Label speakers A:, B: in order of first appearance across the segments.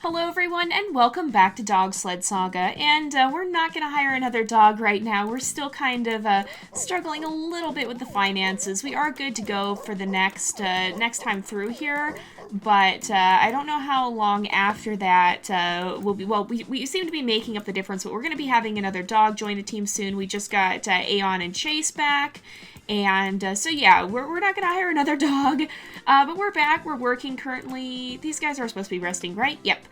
A: Hello everyone and welcome back to Dog Sled Saga, and we're not going to hire another dog right now. We're still kind of struggling a little bit with the finances. We are good to go for the next time through here, but I don't know how long after that we'll be. Well, we seem to be making up the difference, but we're going to be having another dog join the team soon. We just got Aeon and Chase back. And so yeah, we're not gonna hire another dog, but we're back. We're working currently. These guys are supposed to be resting, right? Yep.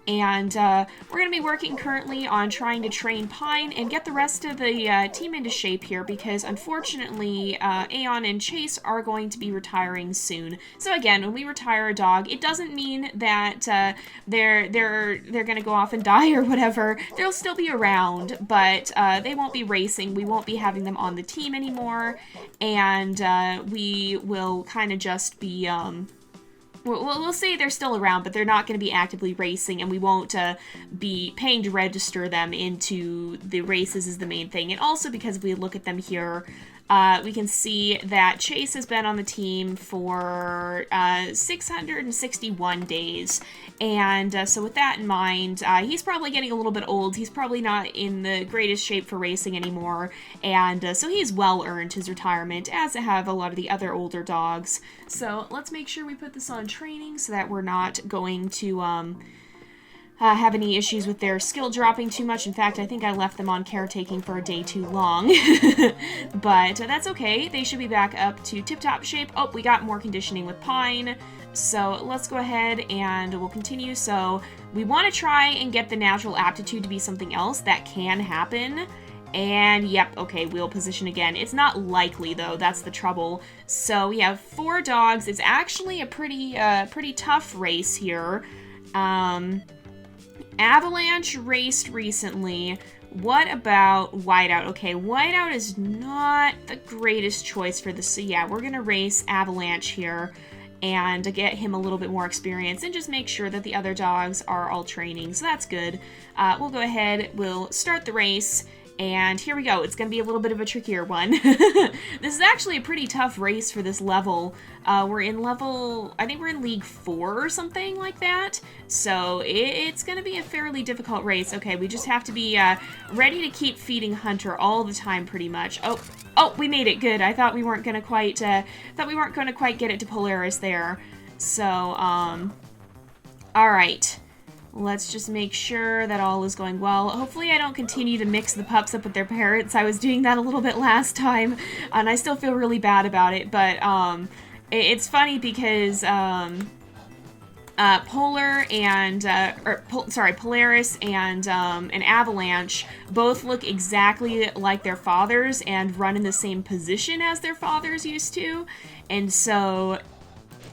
A: And we're going to be working currently on trying to train Pine and get the rest of the team into shape here because, unfortunately, Aeon and Chase are going to be retiring soon. So again, when we retire a dog, it doesn't mean that they're going to go off and die or whatever. They'll still be around, but they won't be racing. We won't be having them on the team anymore, and we will kind of just be... We'll say they're still around, but they're not going to be actively racing, and we won't be paying to register them into the races is the main thing. And also because if we look at them here, we can see that Chase has been on the team for 661 days. And so with that in mind, he's probably getting a little bit old. He's probably not in the greatest shape for racing anymore. And so he's well earned his retirement, as have a lot of the other older dogs. So let's make sure we put this on training so that we're not going to have any issues with their skill dropping too much. In fact, I think I left them on caretaking for a day too long. But that's okay. They should be back up to tip-top shape. Oh, we got more conditioning with Pine. So let's go ahead and we'll continue. So we want to try and get the natural aptitude to be something else. That can happen. And yep, okay, wheel position again. It's not likely though, that's the trouble. So we have 4 dogs. It's actually a pretty tough race here. Avalanche raced recently. What about Whiteout? Okay, Whiteout is not the greatest choice for this. So yeah, we're gonna race Avalanche here and to get him a little bit more experience and just make sure that the other dogs are all training. So that's good. We'll go ahead, we'll start the race. And here we go. It's going to be a little bit of a trickier one. This is actually a pretty tough race for this level. We're in level, I think we're in League 4 or something like that. So it's going to be a fairly difficult race. Okay, we just have to be ready to keep feeding Hunter all the time pretty much. Oh, we made it. Good. I thought we weren't going to quite, get it to Polaris there. So, all right. Let's just make sure that all is going well. Hopefully I don't continue to mix the pups up with their parents. I was doing that a little bit last time, and I still feel really bad about it, but it's funny because Polaris and an Avalanche both look exactly like their fathers and run in the same position as their fathers used to, and so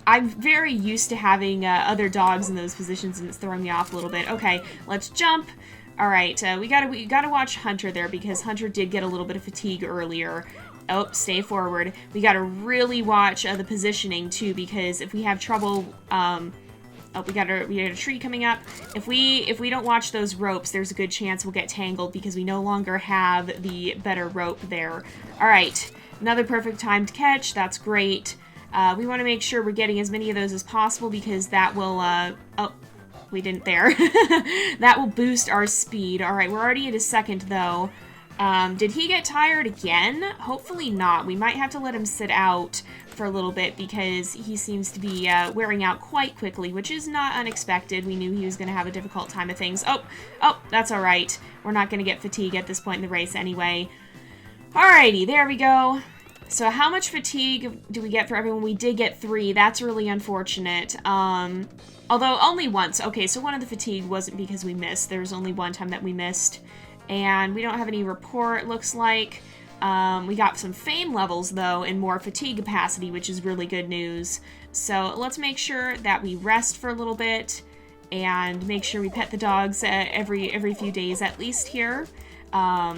A: I'm very used to having other dogs in those positions, and it's throwing me off a little bit. Okay, let's jump. All right, we gotta watch Hunter there because Hunter did get a little bit of fatigue earlier. Oh, stay forward. We gotta really watch the positioning too because if we have trouble, oh, we got a tree coming up. If we don't watch those ropes, there's a good chance we'll get tangled because we no longer have the better rope there. All right, another perfect time to catch. That's great. We want to make sure we're getting as many of those as possible because that will, oh, we didn't there. That will boost our speed. All right, we're already at a second though. Did he get tired again? Hopefully not. We might have to let him sit out for a little bit because he seems to be wearing out quite quickly, which is not unexpected. We knew he was going to have a difficult time of things. Oh, that's all right. We're not going to get fatigue at this point in the race anyway. Alrighty, there we go. So how much fatigue do we get for everyone? We did get 3. That's really unfortunate. Although only once. Okay, so one of the fatigue wasn't because we missed. There was only one time that we missed. And we don't have any report, looks like. We got some fame levels, though, and more fatigue capacity, which is really good news. So let's make sure that we rest for a little bit and make sure we pet the dogs every few days at least here.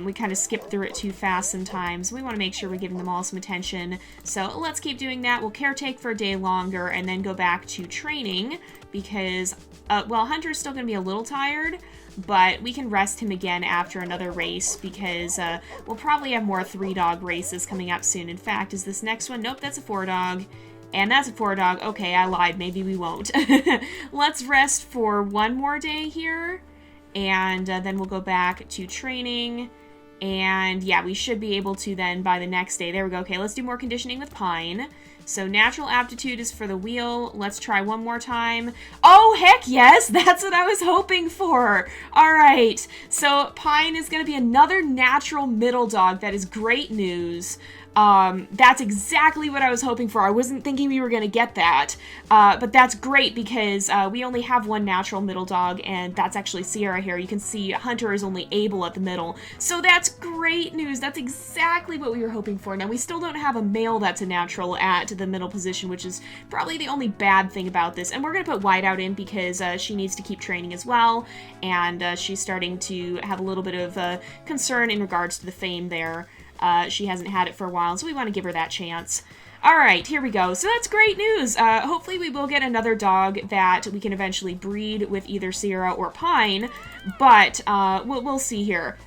A: We kind of skip through it too fast sometimes. We want to make sure we're giving them all some attention. So let's keep doing that. We'll caretake for a day longer and then go back to training because, well, Hunter's still going to be a little tired, but we can rest him again after another race because we'll probably have more 3-dog races coming up soon. In fact, is this next one? Nope, that's a 4-dog. And that's a 4 dog. Okay, I lied. Maybe we won't. Let's rest for 1 more day here. And then we'll go back to training. And yeah, we should be able to then by the next day. There we go. Okay, let's do more conditioning with Pine. So natural aptitude is for the wheel. Let's try 1 more time. Oh, heck yes! That's what I was hoping for. All right. So Pine is going to be another natural middle dog. That is great news. That's exactly what I was hoping for. I wasn't thinking we were going to get that, but that's great because we only have 1 natural middle dog, and that's actually Sierra here. You can see Hunter is only Able at the middle, so that's great news. That's exactly what we were hoping for. Now, we still don't have a male that's a natural at the middle position, which is probably the only bad thing about this, and we're going to put Whiteout in because she needs to keep training as well, and she's starting to have a little bit of concern in regards to the fame there. She hasn't had it for a while, so we want to give her that chance. Alright, here we go. So that's great news. Hopefully we will get another dog that we can eventually breed with either Sierra or Pine, but we'll see here.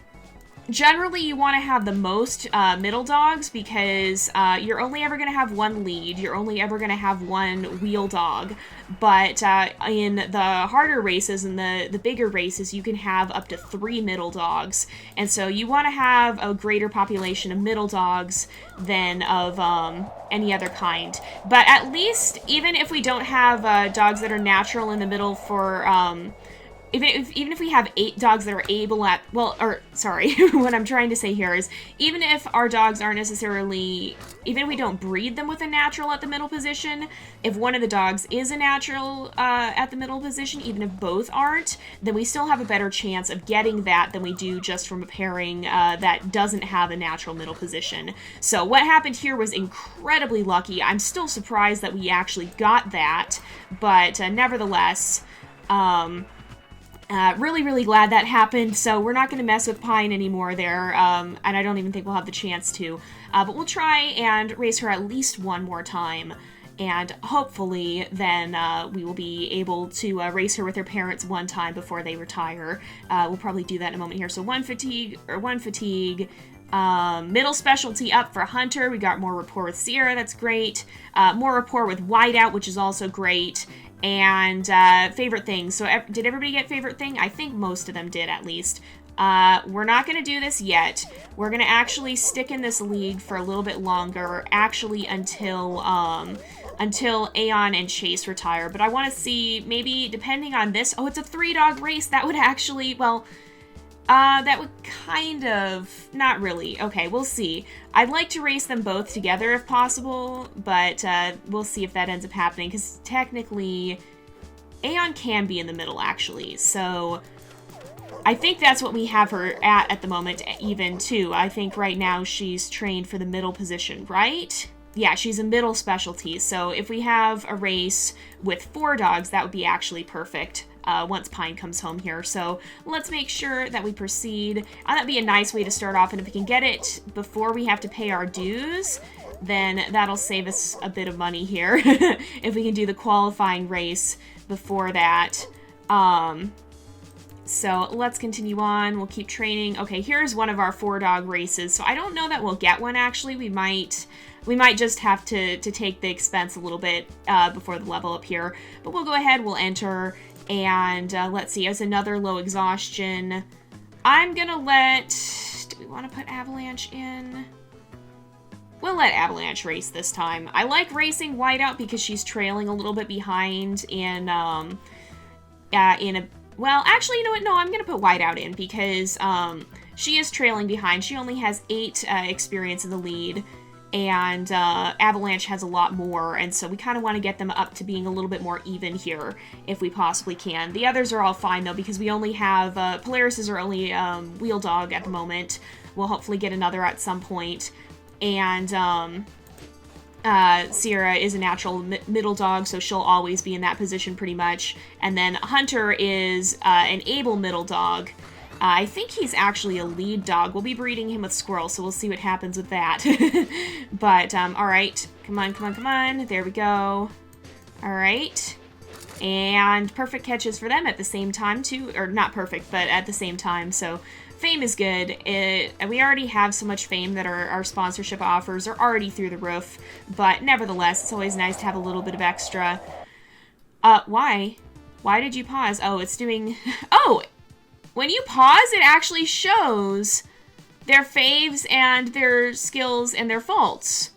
A: Generally, you want to have the most middle dogs because you're only ever going to have 1 lead. You're only ever going to have 1 wheel dog. But in the harder races and the bigger races, you can have up to 3 middle dogs. And so you want to have a greater population of middle dogs than of any other kind. But at least, even if we don't have dogs that are natural in the middle for... Even if we have 8 dogs that are able at, well, or, sorry, what I'm trying to say here is, even if our dogs aren't necessarily, even if we don't breed them with a natural at the middle position, if one of the dogs is a natural at the middle position, even if both aren't, then we still have a better chance of getting that than we do just from a pairing that doesn't have a natural middle position. So what happened here was incredibly lucky. I'm still surprised that we actually got that, but nevertheless, really, really glad that happened, so we're not going to mess with Pine anymore there, and I don't even think we'll have the chance to, but we'll try and race her at least 1 more time, and hopefully then we will be able to race her with her parents 1 time before they retire. We'll probably do that in a moment here. So 1 fatigue, middle specialty up for Hunter. We got more rapport with Sierra, that's great. More rapport with Whiteout, which is also great. And favorite things. So did everybody get favorite thing? I think most of them did, at least. We're not going to do this yet. We're going to actually stick in this league for a little bit longer, actually until Aeon and Chase retire. But I want to see, maybe, depending on this... Oh, it's a 3-dog race. That would actually, well... that would kind of... Not really. Okay, we'll see. I'd like to race them both together if possible, but we'll see if that ends up happening, because technically Aeon can be in the middle, actually. So I think that's what we have her at the moment, even, too. I think right now she's trained for the middle position, right? Yeah, she's a middle specialty, so if we have a race with 4 dogs, that would be actually perfect. Once Pine comes home here. So let's make sure that we proceed. That'd be a nice way to start off, and if we can get it before we have to pay our dues, then that'll save us a bit of money here. If we can do the qualifying race before that. So let's continue on. We'll keep training. Okay, here's one of our 4-dog races. So I don't know that we'll get one, actually. We might just have to take the expense a little bit before the level up here. But we'll go ahead, we'll enter. And let's see, as another low exhaustion, I'm gonna do we want to put Avalanche in? We'll let Avalanche race this time. I like racing Whiteout because she's trailing a little bit behind in well, actually, you know what? No, I'm gonna put Whiteout in because she is trailing behind. She only has 8 experience in the lead. And Avalanche has a lot more, and so we kind of want to get them up to being a little bit more even here, if we possibly can. The others are all fine, though, because we only have... Polaris is our only wheel dog at the moment. We'll hopefully get another at some point. And Sierra is a natural middle dog, so she'll always be in that position pretty much. And then Hunter is an able middle dog. I think he's actually a lead dog. We'll be breeding him with Squirrel, so we'll see what happens with that. But, alright. Come on, come on, come on. There we go. Alright. And perfect catches for them at the same time, too. Or, not perfect, but at the same time. So, Fame is good. And we already have so much fame that our sponsorship offers are already through the roof. But nevertheless, it's always nice to have a little bit of extra. Why? Why did you pause? Oh, it's doing... Oh! When you pause, it actually shows their faves and their skills and their faults.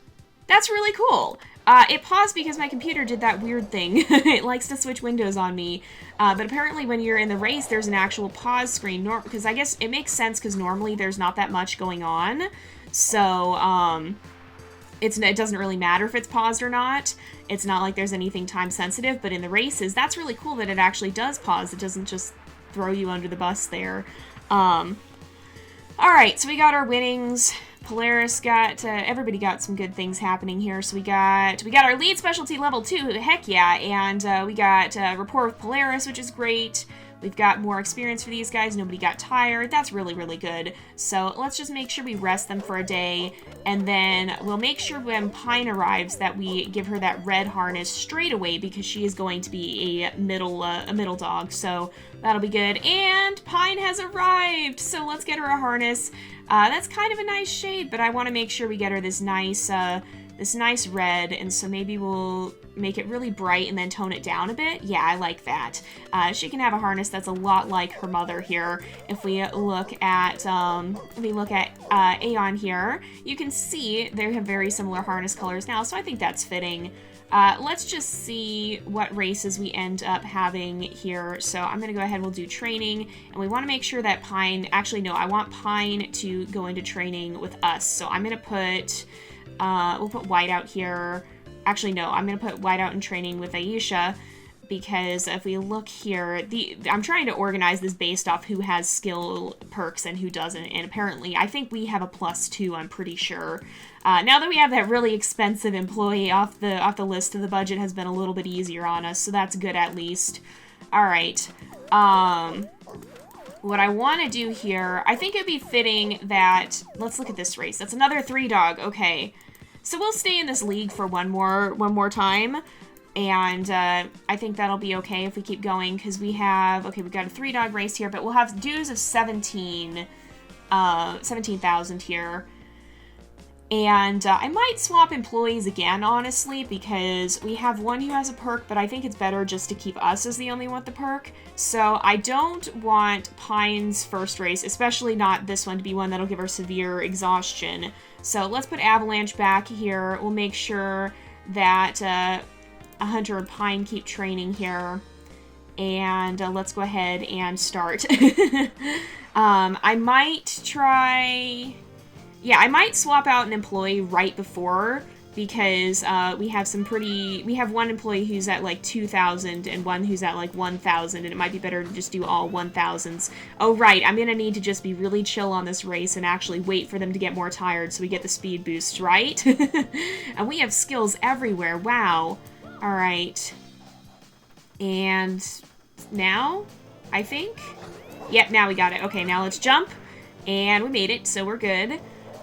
A: That's really cool. It paused because my computer did that weird thing. It likes to switch windows on me. But apparently when you're in the race, there's an actual pause screen. Because I guess it makes sense because normally there's not that much going on. So, it doesn't really matter if it's paused or not. It's not like there's anything time sensitive. But in the races, that's really cool that it actually does pause. It doesn't just throw you under the bus there. Alright, so we got our winnings. Polaris got, everybody got some good things happening here. So we got our lead specialty level 2, heck yeah, and we got rapport with Polaris, which is great. We've got more experience for these guys. Nobody got tired. That's really, really good. So let's just make sure we rest them for a day, and then we'll make sure when Pine arrives that we give her that red harness straight away because she is going to be a middle dog. So that'll be good. And Pine has arrived. So let's get her a harness. That's kind of a nice shade, but I want to make sure we get her this nice red, and so maybe we'll make it really bright and then tone it down a bit. Yeah, I like that. She can have a harness that's a lot like her mother here. If we look at Aeon here, you can see they have very similar harness colors now, so I think that's fitting. Let's just see what races we end up having here. So I'm going to go ahead and we'll do training, and we want to make sure that Pine, actually no, I want Pine to go into training with us. So I'm going to put, we'll put Whiteout here. Actually, no, I'm going to put Whiteout in training with Aisha, because if we look here, I'm trying to organize this based off who has skill perks and who doesn't, and apparently I think we have a +2, I'm pretty sure. Now that we have that really expensive employee off the list, the budget has been a little bit easier on us, so that's good at least. Alright, what I want to do here, I think it'd be fitting that, let's look at this race. That's another 3-dog, okay. So we'll stay in this league for one more time, and I think that'll be okay if we keep going, because we have, okay, we've got a 3-dog race here, but we'll have dues of 17,000 here. And I might swap employees again, honestly, because we have one who has a perk, but I think it's better just to keep us as the only one with the perk. So I don't want Pine's first race, especially not this one, to be one that'll give her severe exhaustion. So let's put Avalanche back here. We'll make sure that Hunter and Pine keep training here. And let's go ahead and start. I might try... Yeah, I might swap out an employee right before, because we have one employee who's at like 2,000 and one who's at like 1,000, and it might be better to just do all 1,000s. Oh, right, I'm gonna need to just be really chill on this race and actually wait for them to get more tired so we get the speed boost, right? And we have skills everywhere, wow. Alright. And now, I think? Yep, now we got it. Okay, now let's jump. And we made it, so we're good.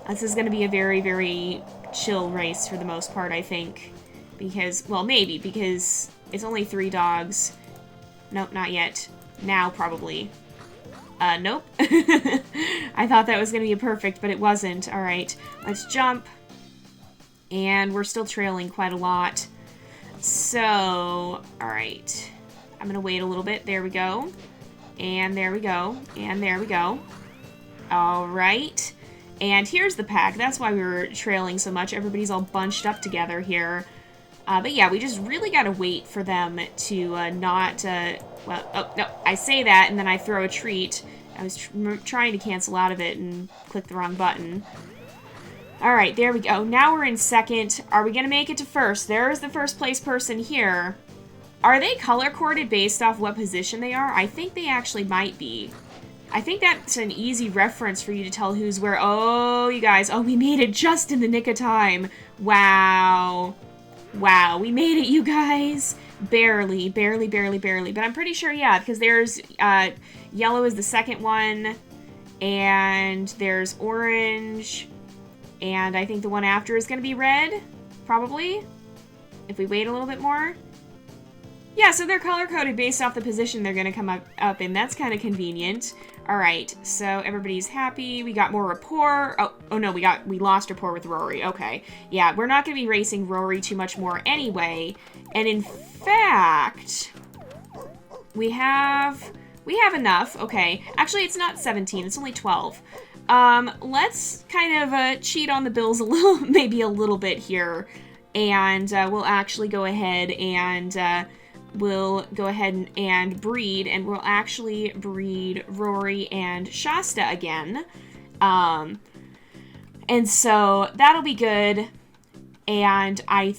A: This is going to be a very, very chill race for the most part, I think. Because, well, maybe, because it's only 3 dogs. Nope, not yet. Now, probably. Nope. I thought that was going to be perfect, but it wasn't. Alright, let's jump. And we're still trailing quite a lot. So, alright. I'm going to wait a little bit. There we go. And there we go. And there we go. Alright. And here's the pack. That's why we were trailing so much. Everybody's all bunched up together here. But yeah, we just really gotta wait for them to not... well, oh, no, I say that and then I throw a treat. I was trying to cancel out of it and click the wrong button. Alright, there we go. Now we're in second. Are we gonna make it to first? There's the first place person here. Are they color-coded based off what position they are? I think they actually might be. I think that's an easy reference for you to tell who's where. Oh, you guys. Oh, we made it just in the nick of time. Wow. Wow, we made it, you guys. Barely, barely, barely, barely. But I'm pretty sure, yeah, because there's yellow is the second one, and there's orange, and I think the one after is going to be red, probably, if we wait a little bit more. Yeah, so they're color-coded based off the position they're going to come up in. That's kind of convenient. All right, so everybody's happy. We got more rapport. Oh no, we lost rapport with Rory. Okay, yeah, we're not going to be racing Rory too much more anyway. And in fact, we have enough. Okay, actually, it's not 17. It's only 12. Let's kind of cheat on the bills a little, maybe a little bit here, and we'll actually go ahead and. We'll go ahead and breed, and we'll actually breed Rory and Shasta again. And so that'll be good. And I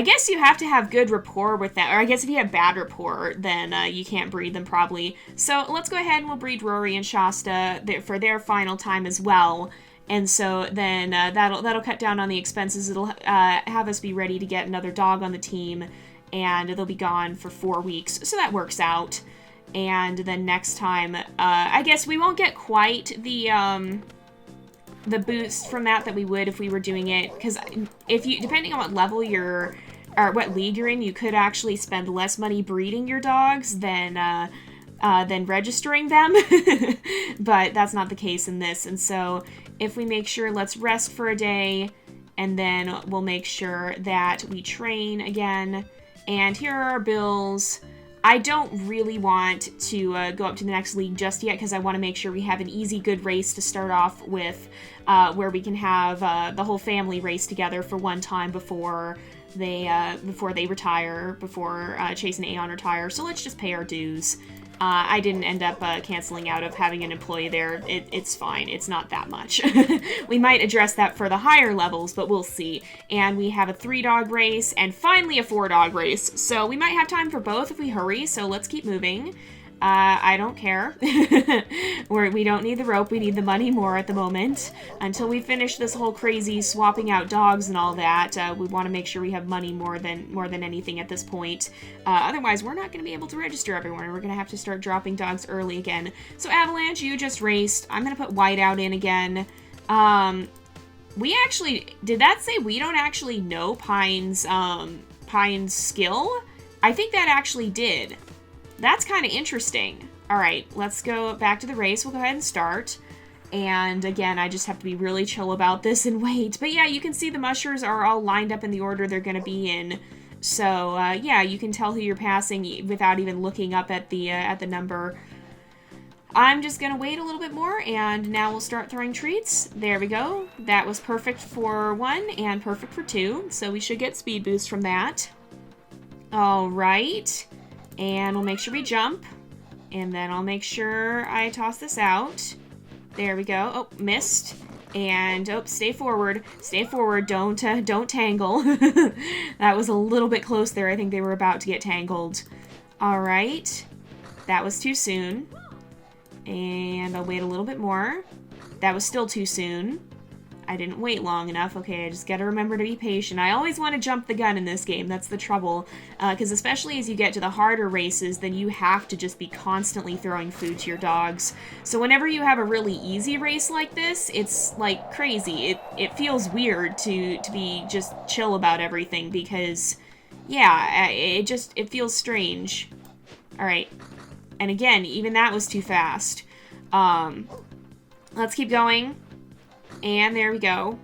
A: guess you have to have good rapport with that. Or I guess if you have bad rapport, then you can't breed them probably. So let's go ahead and we'll breed Rory and Shasta for their final time as well. And so then that'll cut down on the expenses. It'll have us be ready to get another dog on the team. And they'll be gone for 4 weeks, so that works out. And then next time, I guess we won't get quite the boost from that we would if we were doing it, because depending on what level you're, or what league you're in, you could actually spend less money breeding your dogs than registering them. But that's not the case in this, and so if we make sure, let's rest for a day, and then we'll make sure that we train again. And here are our bills. I don't really want to go up to the next league just yet because I want to make sure we have an easy, good race to start off with where we can have the whole family race together for one time before they retire, before Chase and Aeon retire. So let's just pay our dues. I didn't end up canceling out of having an employee there. It's fine. It's not that much. We might address that for the higher levels, but we'll see. And we have a 3-dog race and finally a 4-dog race. So we might have time for both if we hurry. So let's keep moving. I don't care. We don't need the rope. We need the money more at the moment. Until we finish this whole crazy swapping out dogs and all that, we want to make sure we have money more than anything at this point. Otherwise, we're not going to be able to register everyone. We're going to have to start dropping dogs early again. So Avalanche, you just raced. I'm going to put Whiteout in again. We actually, did that say we don't actually know Pine's skill? I think that actually did. That's kind of interesting. All right, let's go back to the race. We'll go ahead and start. And again, I just have to be really chill about this and wait. But yeah, you can see the mushers are all lined up in the order they're going to be in. So yeah, you can tell who you're passing without even looking up at the number. I'm just going to wait a little bit more, and now we'll start throwing treats. There we go. That was perfect for 1 and perfect for 2. So we should get speed boost from that. All right. And we'll make sure we jump. And then I'll make sure I toss this out. There we go. Oh, missed. And, oh, stay forward. Stay forward. Don't tangle. That was a little bit close there. I think they were about to get tangled. All right. That was too soon. And I'll wait a little bit more. That was still too soon. I didn't wait long enough. Okay, I just gotta remember to be patient. I always want to jump the gun in this game. That's the trouble. Because especially as you get to the harder races, then you have to just be constantly throwing food to your dogs. So whenever you have a really easy race like this, it's like crazy. It feels weird to be just chill about everything because, yeah, it feels strange. Alright. And again, even that was too fast. Let's keep going. And there we go.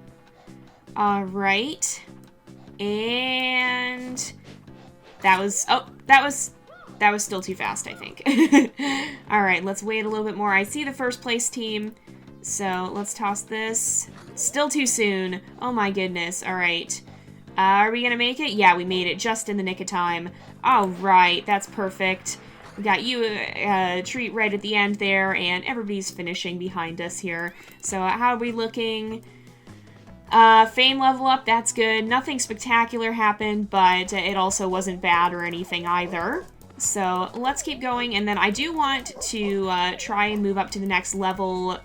A: All right. And that was still too fast, I think. All right, let's wait a little bit more. I see the first place team. So let's toss this. Still too soon. Oh my goodness. All right. Are we going to make it? Yeah, we made it just in the nick of time. All right. That's perfect. We got you a treat right at the end there, and everybody's finishing behind us here. So how are we looking? Fame level up, that's good. Nothing spectacular happened, but it also wasn't bad or anything either. So let's keep going, and then I do want to try and move up to the next level.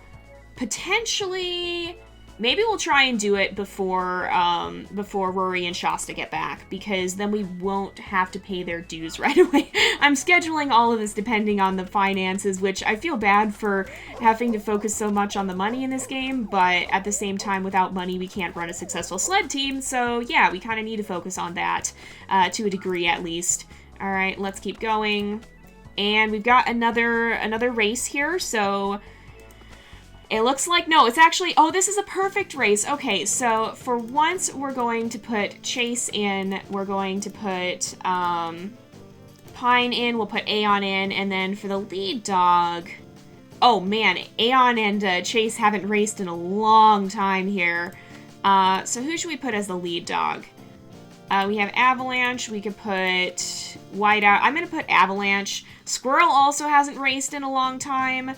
A: Potentially Maybe we'll try and do it before Rory and Shasta get back, because then we won't have to pay their dues right away. I'm scheduling all of this depending on the finances, which I feel bad for having to focus so much on the money in this game, but at the same time, without money, we can't run a successful sled team, so yeah, we kind of need to focus on that, to a degree at least. Alright, let's keep going. And we've got another race here, so... It looks like, no, it's actually, oh, this is a perfect race. Okay, so for once, we're going to put Chase in, we're going to put Pine in, we'll put Aeon in, and then for the lead dog, oh man, Aeon and Chase haven't raced in a long time here. So who should we put as the lead dog? We have Avalanche, we could put Whiteout. I'm going to put Avalanche. Squirrel also hasn't raced in a long time,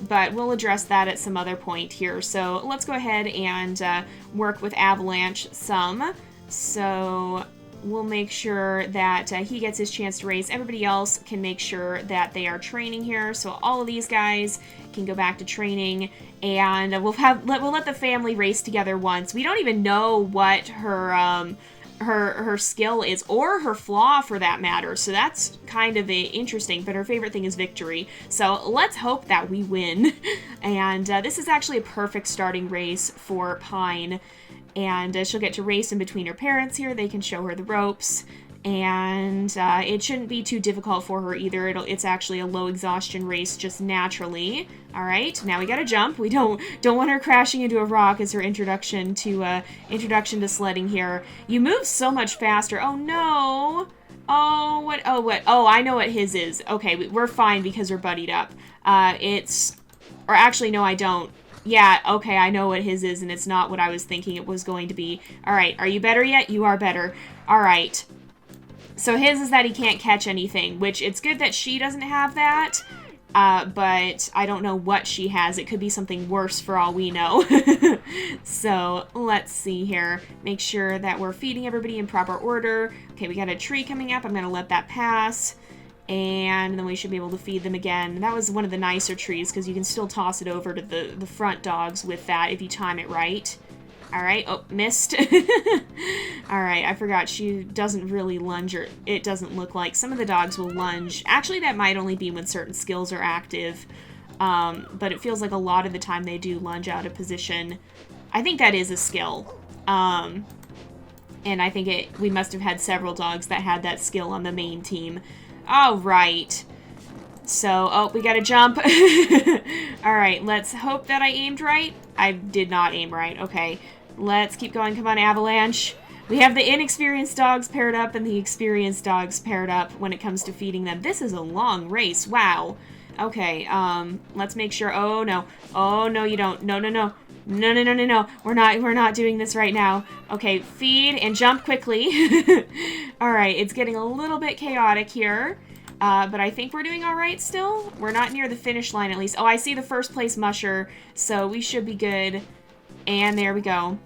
A: but we'll address that at some other point here. So let's go ahead and work with Avalanche some. So we'll make sure that he gets his chance to race. Everybody else can make sure that they are training here. So all of these guys can go back to training, and we'll let the family race together once. We don't even know what her skill is, or her flaw for that matter, so that's kind of interesting, but her favorite thing is victory, so let's hope that we win. And this is actually a perfect starting race for Pine, and she'll get to race in between her parents here. They can show her the ropes, and it shouldn't be too difficult for her either. It's actually a low exhaustion race just naturally. All right, now we gotta jump. We don't want her crashing into a rock as her introduction to sledding here. You move so much faster. Oh no. Oh, what? Oh, I know what his is. Okay, we're fine because we're buddied up. Or actually, no, I don't. Yeah, okay, I know what his is, and it's not what I was thinking it was going to be. All right, are you better yet? You are better. All right. So his is that he can't catch anything, which it's good that she doesn't have that, but I don't know what she has. It could be something worse for all we know. So let's see here. Make sure that we're feeding everybody in proper order. Okay, we got a tree coming up. I'm going to let that pass, and then we should be able to feed them again. That was one of the nicer trees because you can still toss it over to the front dogs with that if you time it right. Alright, oh, missed. Alright, I forgot she doesn't really lunge, or it doesn't look like. Some of the dogs will lunge. Actually, that might only be when certain skills are active, but it feels like a lot of the time they do lunge out of position. I think that is a skill, and I think we must have had several dogs that had that skill on the main team. Alright. So, oh, we gotta jump. Alright, let's hope that I aimed right. I did not aim right. Okay. Let's keep going. Come on, Avalanche. We have the inexperienced dogs paired up and the experienced dogs paired up when it comes to feeding them. This is a long race. Wow. Okay, let's make sure. Oh, no. Oh, no, you don't. No, no, no. No, no, no, no, no. We're not doing this right now. Okay, feed and jump quickly. Alright, it's getting a little bit chaotic here. But I think we're doing all right still. We're not near the finish line, at least. Oh, I see the first place musher, so we should be good. And there we go.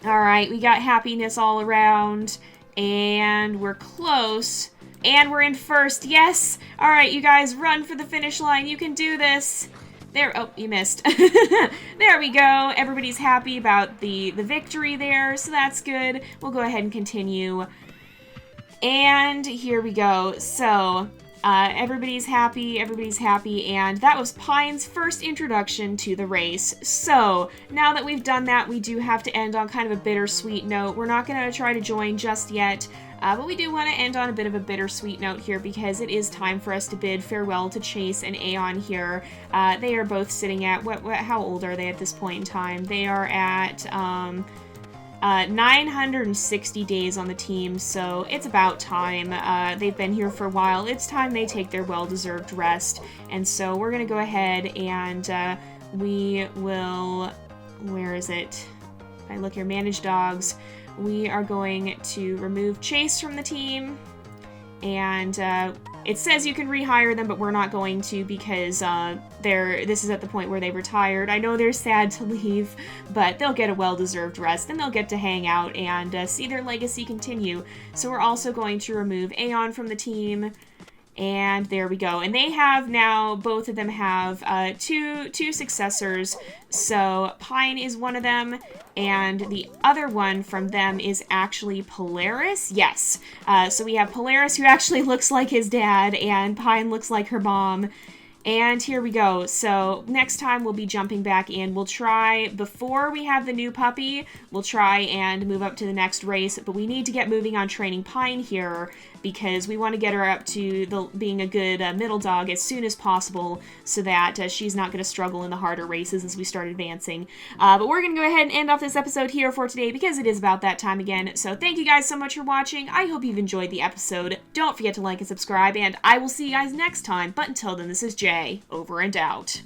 A: All right, we got happiness all around, and we're close. And we're in first. Yes! All right, you guys, run for the finish line. You can do this. There. Oh, you missed. There we go. Everybody's happy about the victory there, so that's good. We'll go ahead and continue. And here we go. So, everybody's happy, and that was Pine's first introduction to the race. So, now that we've done that, we do have to end on kind of a bittersweet note. We're not going to try to join just yet, but we do want to end on a bit of a bittersweet note here because it is time for us to bid farewell to Chase and Aeon here. They are both sitting at, how old are they at this point in time? They are at, 960 days on the team, so it's about time. They've been here for a while. It's time they take their well-deserved rest. And so we're going to go ahead and we will... Where is it? If I look here, manage dogs. We are going to remove Chase from the team. And it says you can rehire them, but we're not going to because this is at the point where they retired. I know they're sad to leave, but they'll get a well-deserved rest, and they'll get to hang out and see their legacy continue. So we're also going to remove Aeon from the team, And there we go. And they have now, both of them have two successors. So Pine is one of them, and the other one from them is actually Polaris. Yes. So we have Polaris, who actually looks like his dad, and Pine looks like her mom. And here we go. So next time we'll be jumping back in. We'll try, before we have the new puppy, we'll try and move up to the next race. But we need to get moving on training Pine here, because we want to get her up to being a good middle dog as soon as possible, so that she's not going to struggle in the harder races as we start advancing. But we're going to go ahead and end off this episode here for today, because it is about that time again. So thank you guys so much for watching. I hope you've enjoyed the episode. Don't forget to like and subscribe, and I will see you guys next time. But until then, this is Jay, over and out.